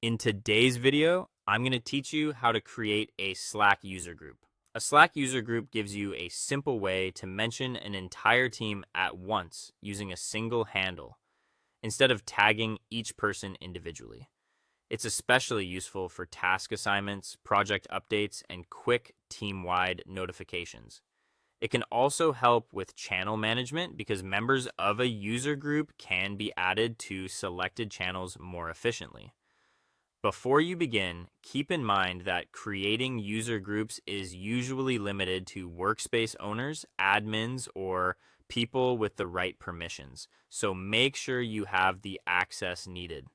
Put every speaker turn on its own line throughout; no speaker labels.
In today's video, I'm going to teach you how to create a Slack user group. A Slack user group gives you a simple way to mention an entire team at once using a single handle, instead of tagging each person individually. It's especially useful for task assignments, project updates, and quick team-wide notifications. It can also help with channel management because members of a user group can be added to selected channels more efficiently. Before you begin, keep in mind that creating user groups is usually limited to workspace owners, admins, or people with the right permissions, so make sure you have the access needed.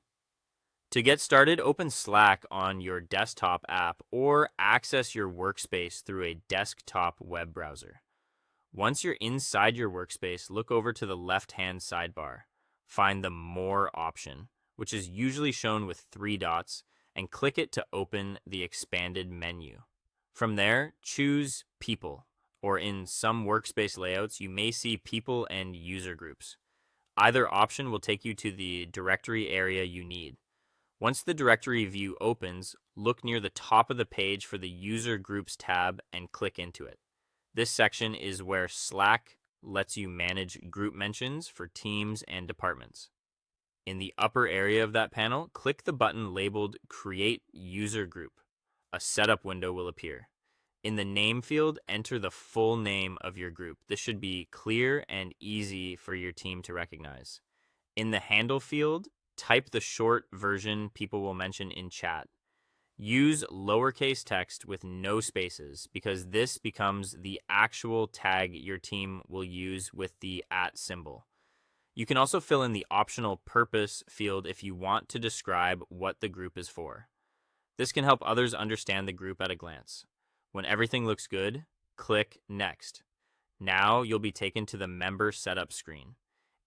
To get started, open Slack on your desktop app or access your workspace through a desktop web browser. Once you're inside your workspace, look over to the left-hand sidebar. Find the More option, which is usually shown with 3 dots, and click it to open the expanded menu. From there, choose People, or in some workspace layouts, you may see People and User Groups. Either option will take you to the directory area you need. Once the directory view opens, look near the top of the page for the User Groups tab and click into it. This section is where Slack lets you manage group mentions for teams and departments. In the upper area of that panel, click the button labeled Create User Group. A setup window will appear. In the name field, enter the full name of your group. This should be clear and easy for your team to recognize. In the handle field, type the short version people will mention in chat. Use lowercase text with no spaces because this becomes the actual tag your team will use with the @ symbol. You can also fill in the optional purpose field if you want to describe what the group is for. This can help others understand the group at a glance. When everything looks good, click Next. Now you'll be taken to the member setup screen.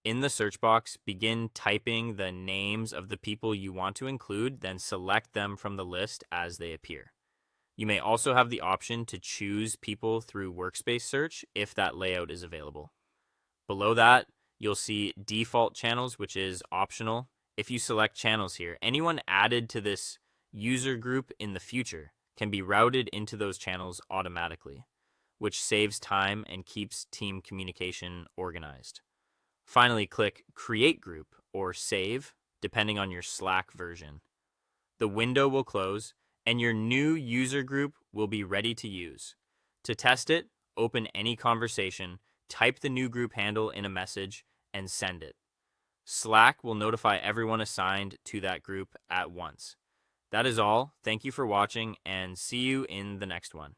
In the search box, begin typing the names of the people you want to include, then select them from the list as they appear. You may also have the option to choose people through workspace search if that layout is available. Below that, you'll see default channels, which is optional. If you select channels here, anyone added to this user group in the future can be routed into those channels automatically, which saves time and keeps team communication organized. Finally, click Create Group or Save, depending on your Slack version. The window will close, and your new user group will be ready to use. To test it, open any conversation, type the new group handle in a message, and send it. Slack will notify everyone assigned to that group at once. That is all. Thank you for watching, and see you in the next one.